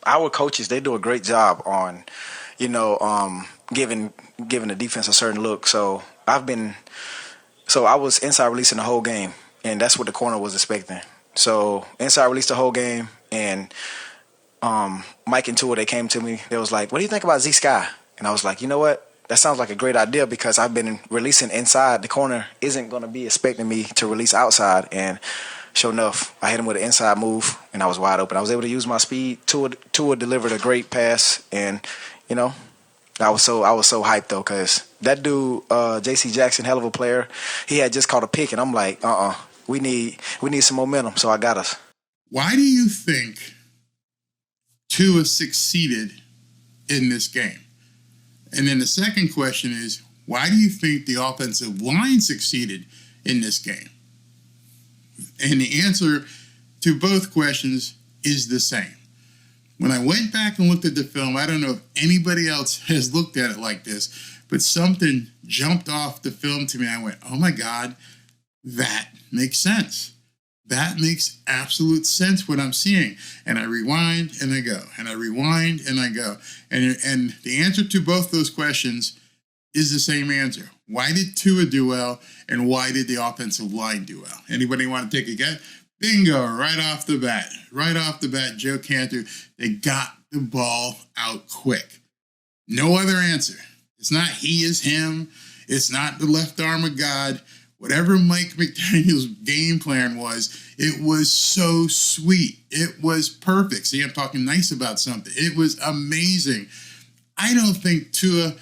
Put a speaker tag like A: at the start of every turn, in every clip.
A: our coaches, they do a great job on, you know, giving the defense a certain look. So I was inside releasing the whole game, and that's what the corner was expecting. So inside released the whole game, and Mike and Tua, they came to me. They was like, "What do you think about Z Sky?" And I was like, "You know what? That sounds like a great idea because I've been releasing inside. The corner isn't going to be expecting me to release outside." And sure enough, I hit him with an inside move, and I was wide open. I was able to use my speed. Tua delivered a great pass, and you know, I was so hyped though because that dude, J.C. Jackson, hell of a player. He had just caught a pick, and I'm like, we need some momentum. So I got us.
B: Why do you think Tua succeeded in this game? And then the second question is, why do you think the offensive line succeeded in this game? And the answer to both questions is the same. When I went back and looked at the film, I don't know if anybody else has looked at it like this, but something jumped off the film to me. I went, oh my God, that makes sense. That makes absolute sense what I'm seeing. And I rewind and I go, and I rewind and I go. And the answer to both those questions is the same answer. Why did Tua do well, and why did the offensive line do well? Anybody want to take a guess? Bingo, right off the bat. Right off the bat, Joe Cantor, they got the ball out quick. No other answer. It's not he is him. It's not the left arm of God. Whatever Mike McDaniel's game plan was, it was so sweet. It was perfect. See, I'm talking nice about something. It was amazing. I don't think Tua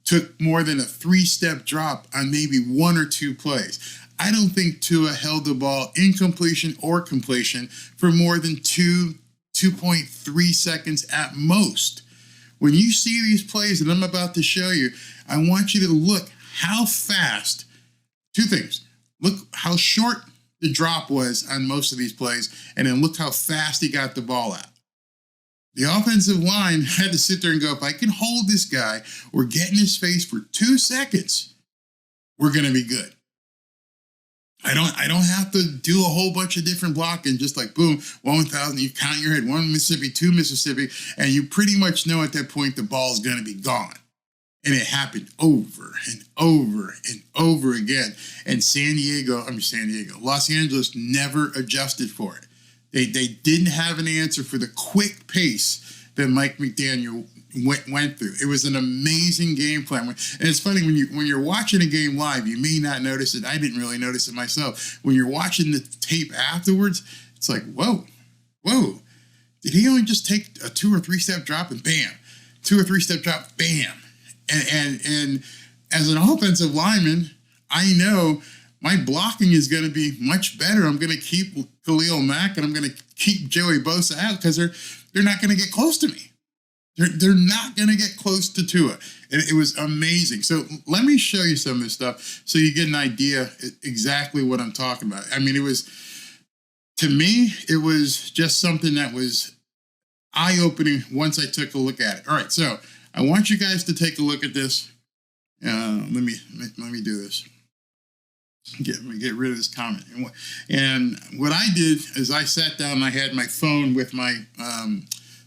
B: took more than a 3-step drop on maybe 1 or 2 plays. I don't think Tua held the ball in completion or completion for more than 2.3 seconds at most. When you see these plays that I'm about to show you, I want you to look how fast. 2 things. Look how short the drop was on most of these plays, and then look how fast he got the ball out. The offensive line had to sit there and go, if I can hold this guy or get in his face for 2 seconds, we're going to be good. I don't have to do a whole bunch of different blocking, just like boom, 1,000, you count your head, 1 Mississippi, 2 Mississippi, and you pretty much know at that point the ball is going to be gone. And it happened over and over and over again. And Los Angeles never adjusted for it. They didn't have an answer for the quick pace that Mike McDaniel went through. It was an amazing game plan. And it's funny, when you're watching a game live, you may not notice it. I didn't really notice it myself. When you're watching the tape afterwards, it's like, whoa. Did he only just take a 2 or 3 step drop and bam? 2 or 3 step drop, bam. And as an offensive lineman, I know my blocking is going to be much better. I'm going to keep Khalil Mack and I'm going to keep Joey Bosa out because they're not going to get close to me. They're not going to get close to Tua. And it was amazing. So let me show you some of this stuff so you get an idea exactly what I'm talking about. I mean, to me, it was just something that was eye-opening once I took a look at it. All right, so I want you guys to take a look at this. Let me do this. Get rid of this comment. And what I did is I sat down and I had my phone with my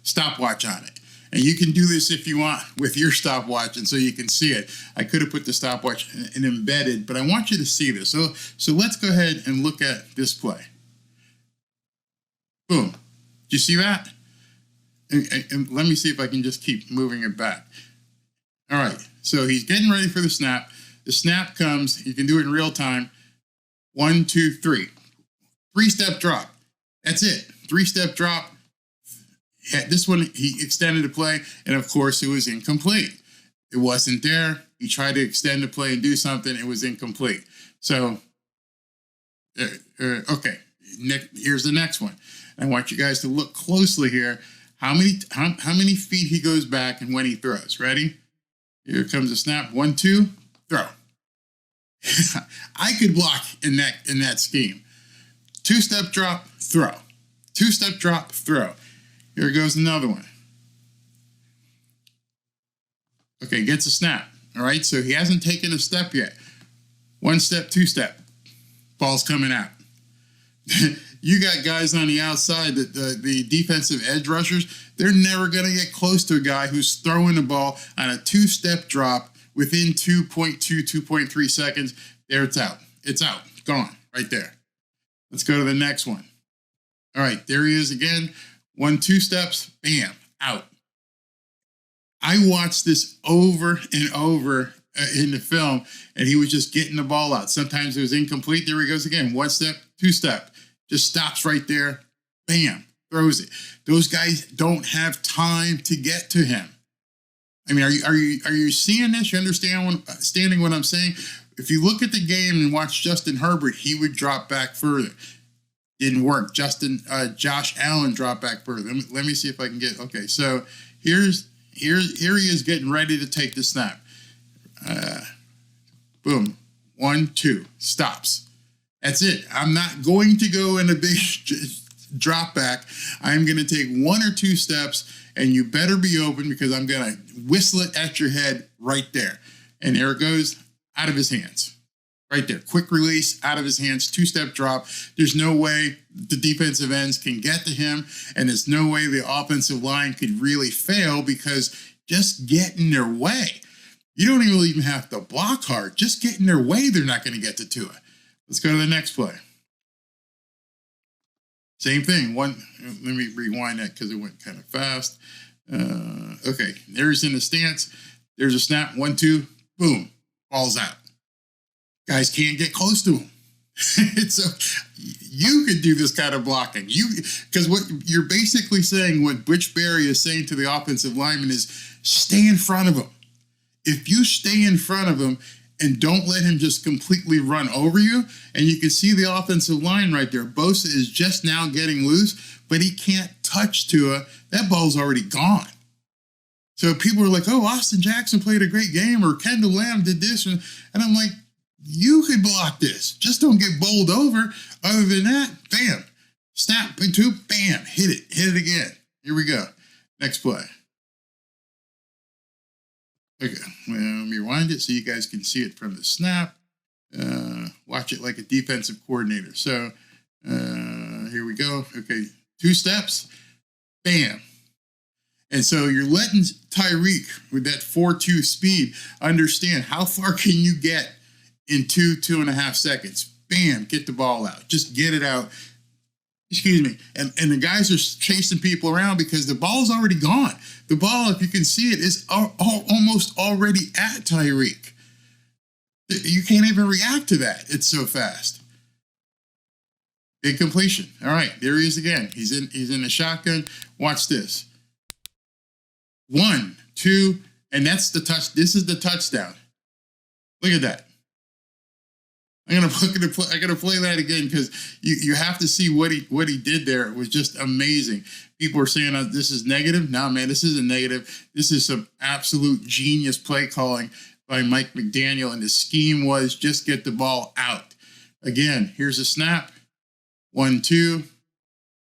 B: stopwatch on it. And you can do this if you want with your stopwatch, and so you can see it. I could have put the stopwatch in embedded, but I want you to see this. So let's go ahead and look at this play. Boom. Do you see that? And let me see if I can just keep moving it back. All right. So he's getting ready for the snap. The snap comes. You can do it in real time. 1, 2, 3. 3-step drop. That's it. 3-step drop. This one, he extended the play, and of course, it was incomplete. It wasn't there. He tried to extend the play and do something. It was incomplete. So, okay. Here's the next one. I want you guys to look closely here. How many feet he goes back and when he throws. Ready? Here comes a snap. 1, 2, throw. I could block in that scheme. 2-step drop, throw. 2-step drop, throw. Here goes another one. Okay, gets a snap. All right, so he hasn't taken a step yet. 1 step, 2 step. Ball's coming out. You got guys on the outside, that the defensive edge rushers, they're never going to get close to a guy who's throwing the ball on a two-step drop within 2.2, 2.3 seconds. There, it's out. It's out. Gone. Right there. Let's go to the next one. All right, there he is again. 1, 2 steps, bam, out. I watched this over and over in the film, and he was just getting the ball out. Sometimes it was incomplete. There he goes again. 1 step, 2 step. Just stops right there. Bam, throws it. Those guys don't have time to get to him. I mean, are you seeing this? You understanding what I'm saying? If you look at the game and watch Justin Herbert, he would drop back further. Didn't work. Josh Allen dropped back further. Let me see if I can get. Okay, so here he is getting ready to take the snap. Boom. 1, 2. Stops. That's it. I'm not going to go in a big drop back. I'm going to take 1 or 2 steps, and you better be open because I'm going to whistle it at your head right there. And there it goes, out of his hands. Right there. Quick release, out of his hands, 2-step drop. There's no way the defensive ends can get to him, and there's no way the offensive line could really fail because just get in their way. You don't even have to block hard. Just get in their way, they're not going to get to Tua. Let's go to the next play. Same thing. Let me rewind that because it went kind of fast. Okay, there's in the stance. There's a snap. 1, 2, boom, ball's out. Guys can't get close to him. So you could do this kind of blocking. Because what you're basically saying, what Butch Barry is saying to the offensive lineman is stay in front of him. If you stay in front of him and don't let him just completely run over you, and you can see the offensive line right there. Bosa is just now getting loose, but he can't touch Tua. That ball's already gone. So people are like, oh, Austin Jackson played a great game, or Kendall Lamb did this. And I'm like, you could block this. Just don't get bowled over. Other than that, bam. Snap, two, bam. Hit it again. Here we go. Next play. Okay, well, let me rewind it so you guys can see it from the snap. Watch it like a defensive coordinator. So here we go. Okay, 2 steps, bam. And so you're letting Tyreek with that 4.2 speed understand how far can you get in 2.5 seconds. Bam, get the ball out. Just get it out. Excuse me. And the guys are chasing people around because the ball's already gone. The ball, if you can see it, is almost already at Tyreek. You can't even react to that. It's so fast. Big completion. All right, there he is again. He's in the shotgun. Watch this. 1, 2, and that's the touch. This is the touchdown. Look at that. I'm gonna play that again because you have to see what he did there. It was just amazing. People are saying this is negative. No, man, this isn't negative. This is some absolute genius play calling by Mike McDaniel, and the scheme was just get the ball out. Again, here's a snap. 1, 2,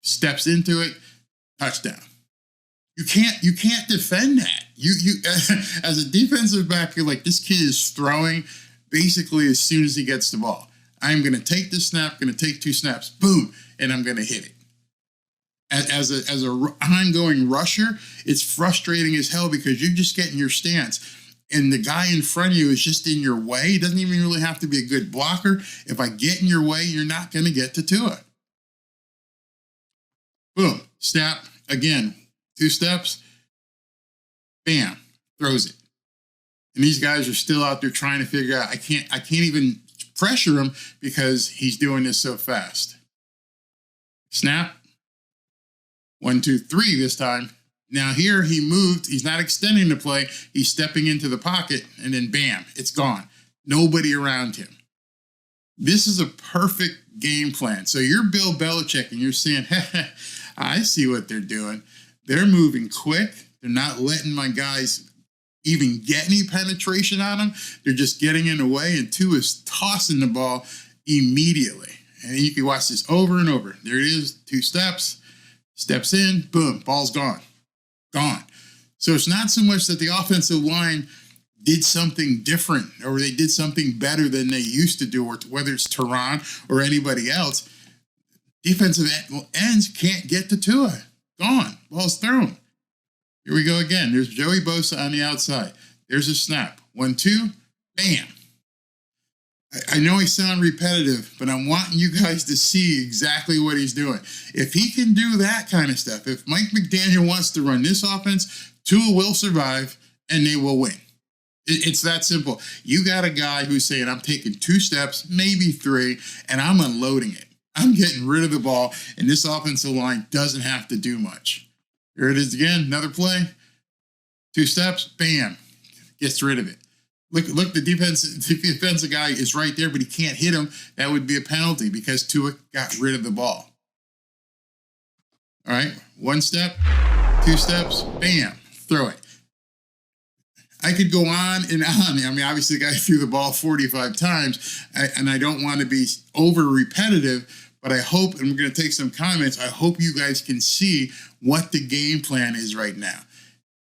B: steps into it, touchdown. You can't defend that. You as a defensive back, you're like, this kid is throwing basically as soon as he gets the ball. I'm going to take this snap, going to take 2 snaps, boom, and I'm going to hit it. As a ongoing rusher, it's frustrating as hell because you're just getting your stance, and the guy in front of you is just in your way. He doesn't even really have to be a good blocker. If I get in your way, you're not going to get to Tua. Boom, snap, again, 2 steps, bam, throws it. And these guys are still out there trying to figure out, I can't even pressure him because he's doing this so fast. Snap. 1, 2, 3 this time. Now here he moved. He's not extending the play. He's stepping into the pocket, and then bam, it's gone. Nobody around him. This is a perfect game plan. So you're Bill Belichick, and you're saying, I see what they're doing. They're moving quick. They're not letting my guys even get any penetration on them. They're just getting in the way, and Tua is tossing the ball immediately. And you can watch this over and over. There it is, 2 steps, steps in, boom, ball's gone. Gone. So it's not so much that the offensive line did something different or they did something better than they used to do, or whether it's Tehran or anybody else. Defensive ends can't get to Tua. Gone. Ball's thrown. Here we go again. There's Joey Bosa on the outside. There's a snap. 1-2. Bam. I know I sound repetitive, but I'm wanting you guys to see exactly what he's doing. If he can do that kind of stuff, if Mike McDaniel wants to run this offense, Tua will survive and they will win. It's that simple. You got a guy who's saying, I'm taking 2 steps, maybe 3, and I'm unloading it. I'm getting rid of the ball, and this offensive line doesn't have to do much. Here it is again, another play. 2 steps, bam, gets rid of it. Look, the defensive guy is right there, but he can't hit him. That would be a penalty because Tua got rid of the ball. All right, 1 step, 2 steps, bam, throw it. I could go on and on. I mean, obviously the guy threw the ball 45 times, and I don't want to be over repetitive, but I hope, and we're going to take some comments, I hope you guys can see what the game plan is right now.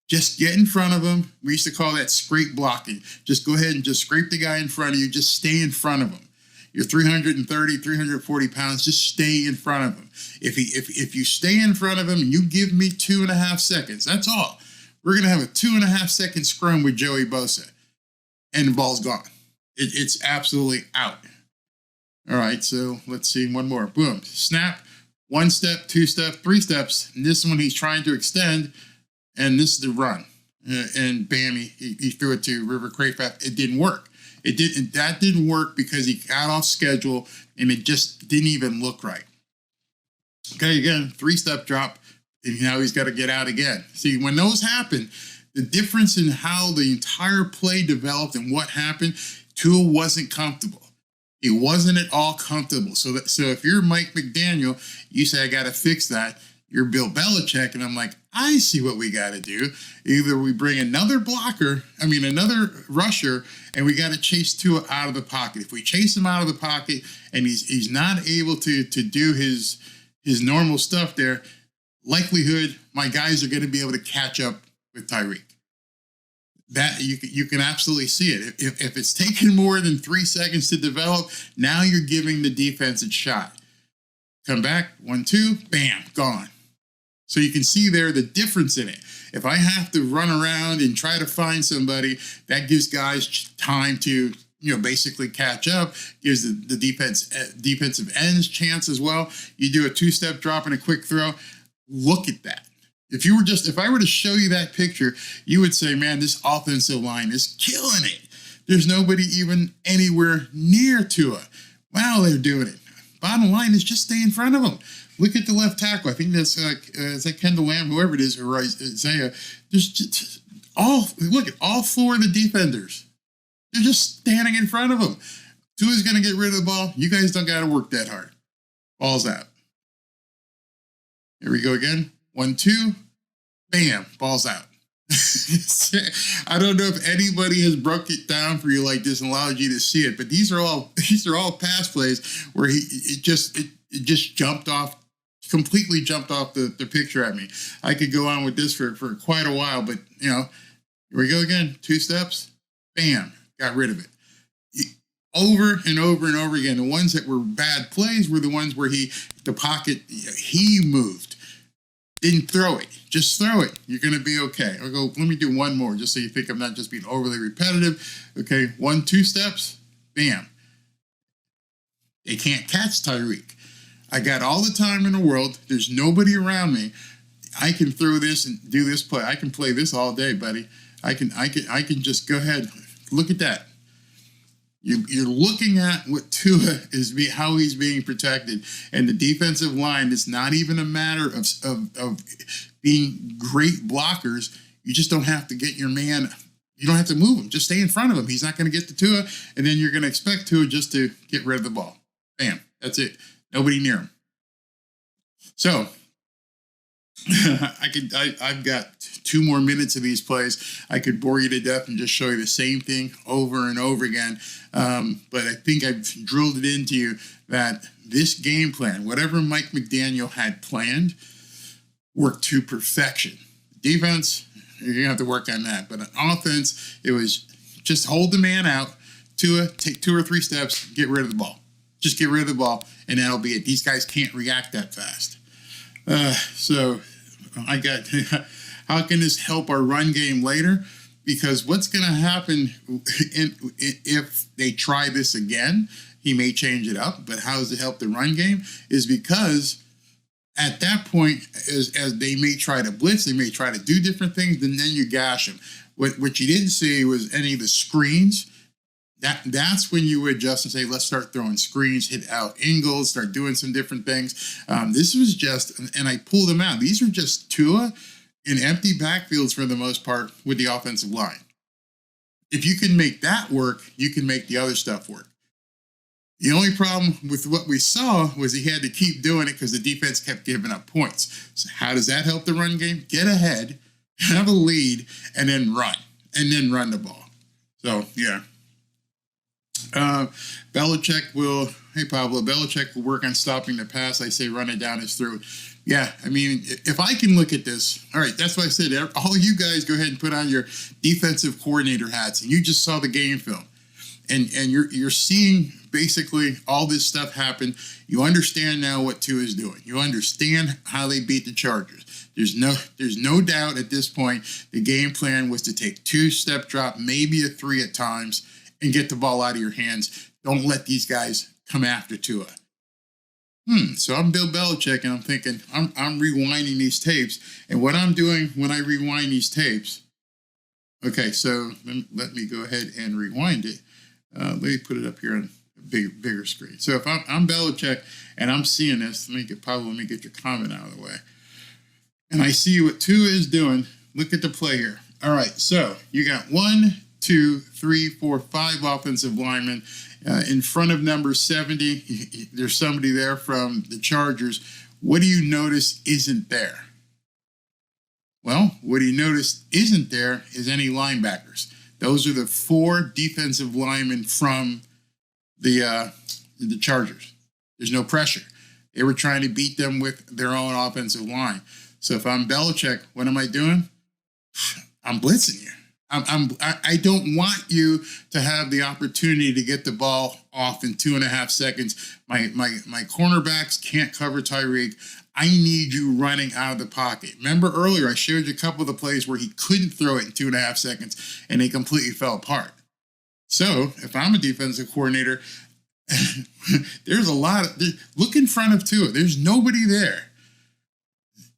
B: Just get in front of him. We used to call that scrape blocking. Just go ahead and just scrape the guy in front of you. Just stay in front of him. You're 330, 340 pounds. Just stay in front of him. If you stay in front of him and you give me 2.5 seconds, that's all. We're going to have a 2.5 second scrum with Joey Bosa, and the ball's gone. It's absolutely out. All right, so let's see one more. Boom, snap, 1 step, 2 step, 3 steps. And this one he's trying to extend, and this is the run. And bam, he threw it to River Craycraft. It didn't work. That didn't work because he got off schedule, and it just didn't even look right. Okay, again, 3-step drop. And now he's got to get out again. See, when those happen, the difference in how the entire play developed and what happened, Tua wasn't comfortable. He wasn't at all comfortable. So if you're Mike McDaniel, you say, I got to fix that. You're Bill Belichick, and I'm like, I see what we got to do. Either we bring another rusher, and we got to chase Tua out of the pocket. If we chase him out of the pocket and he's not able to do his normal stuff there, likelihood my guys are going to be able to catch up with Tyreek. That you can absolutely see it. If it's taken more than 3 seconds to develop, now you're giving the defense a shot. Come back, 1-2, bam, gone. So you can see there the difference in it. If I have to run around and try to find somebody, that gives guys time to basically catch up, gives the defensive ends chance as well. You do a 2-step drop and a quick throw. Look at that. If I were to show you that picture, you would say, man, this offensive line is killing it. There's nobody even anywhere near Tua. Wow, they're doing it. Bottom line is just stay in front of them. Look at the left tackle. I think that's is that Kendall Lamb, whoever it is, or Isaiah. Look at all 4 of the defenders. They're just standing in front of them. Tua's going to get rid of the ball. You guys don't got to work that hard. Ball's out. Here we go again. 1-2, bam, ball's out. I don't know if anybody has broke it down for you like this and allowed you to see it, but these are all pass plays where it just jumped off, completely jumped off the picture at me. I could go on with this for quite a while, but here we go again. 2 steps, bam, got rid of it. Over and over and over again. The ones that were bad plays were the ones where he moved. Didn't throw it. Just throw it. You're going to be okay. I'll go, let me do one more just so you think I'm not just being overly repetitive. Okay, 1-2 steps, bam. They can't catch Tyreek. I got all the time in the world. There's nobody around me. I can throw this and do this play. I can play this all day, buddy. I can just go ahead. Look at that. You're looking at what Tua how he's being protected, and the defensive line. It's not even a matter of being great blockers. You just don't have to get your man. You don't have to move him. Just stay in front of him. He's not going to get to Tua, and then you're going to expect Tua just to get rid of the ball. Bam. That's it. Nobody near him. So I've got 2 more minutes of these plays. I could bore you to death and just show you the same thing over and over again. But I think I've drilled it into you that this game plan, whatever Mike McDaniel had planned, worked to perfection. Defense, you're going to have to work on that. But on offense, it was just hold the man out, take 2 or 3 steps, get rid of the ball. Just get rid of the ball, and that'll be it. These guys can't react that fast. So I got, how can this help our run game later? Because what's going to happen if they try this again? He may change it up, but how does it help the run game? Is because at that point, as they may try to blitz, they may try to do different things, and then you gash them. What you didn't see was any of the screens. That's when you would adjust and say, let's start throwing screens, hit out angles, start doing some different things. This was just, and I pulled them out. These are just Tua in empty backfields for the most part with the offensive line. If you can make that work, you can make the other stuff work. The only problem with what we saw was he had to keep doing it because the defense kept giving up points. So how does that help the run game? Get ahead, have a lead, and then run the ball. So, yeah. Belichick will work on stopping the pass. I say run it down his throat. Yeah, I mean, if I can look at this, all right, that's why I said, all you guys go ahead and put on your defensive coordinator hats, and you just saw the game film, and you're seeing basically all this stuff happen. You understand now what Tua is doing. You understand how they beat the Chargers. There's no doubt at this point the game plan was to take 2-step drop, maybe a 3 at times, and get the ball out of your hands. Don't let these guys come after Tua. So I'm Bill Belichick, and I'm thinking, I'm rewinding these tapes. And what I'm doing when I rewind these tapes, okay, so let me go ahead and rewind it. Let me put it up here on a bigger screen. So if I'm Belichick and I'm seeing this, let me get your comment out of the way. And I see what Tua is doing. Look at the play here. All right, so you got 1, 2, 3, 4, 5 offensive linemen. In front of number 70, there's somebody there from the Chargers. What do you notice isn't there? Well, what you notice isn't there is any linebackers. Those are the 4 defensive linemen from the Chargers. There's no pressure. They were trying to beat them with their own offensive line. So if I'm Belichick, what am I doing? I'm blitzing you. I don't want you to have the opportunity to get the ball off in 2.5 seconds. My cornerbacks can't cover Tyreek. I need you running out of the pocket. Remember earlier I showed you a couple of the plays where he couldn't throw it in 2.5 seconds and they completely fell apart. So if I'm a defensive coordinator, there's look in front of Tua. There's nobody there.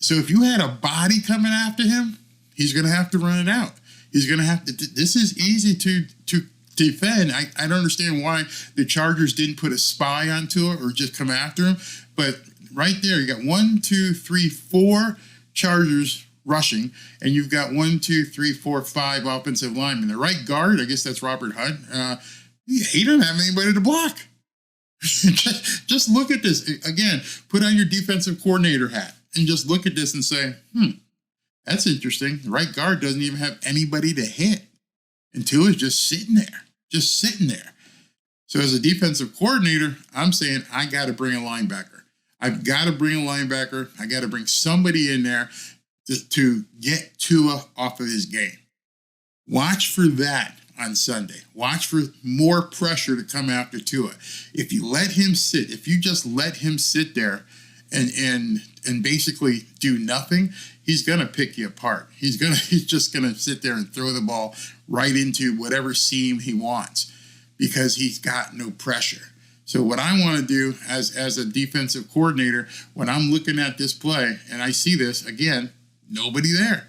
B: So if you had a body coming after him, he's going to have to run it out. He's going to have to. This is easy to defend. I don't understand why the Chargers didn't put a spy on Tua or just come after him. But right there, you got 1, 2, 3, 4 Chargers rushing, and you've got 1, 2, 3, 4, 5 offensive linemen. The right guard, I guess that's Robert Hunt. He doesn't have anybody to block. just look at this again. Put on your defensive coordinator hat and just look at this and say, that's interesting. The right guard doesn't even have anybody to hit. And Tua is just sitting there. So as a defensive coordinator, I'm saying I got to bring a linebacker. I've got to bring a linebacker. I got to bring somebody in there to get Tua off of his game. Watch for that on Sunday. Watch for more pressure to come after Tua. If you just let him sit there and basically do nothing, he's gonna pick you apart. He's just gonna sit there and throw the ball right into whatever seam he wants because he's got no pressure. So what I want to do as a defensive coordinator, when I'm looking at this play and I see this again, nobody there.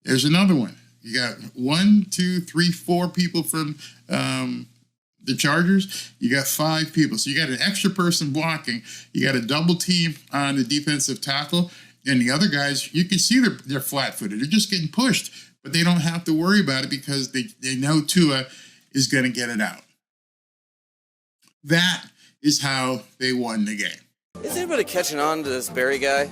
B: There's another one. You got 1, 2, 3, 4 people from the Chargers. You got 5 people. So you got an extra person blocking. You got a double team on the defensive tackle. And the other guys, you can see they're flat-footed. They're just getting pushed. But they don't have to worry about it because they know Tua is going to get it out. That is how they won the game.
C: Is anybody catching on to this Barry guy?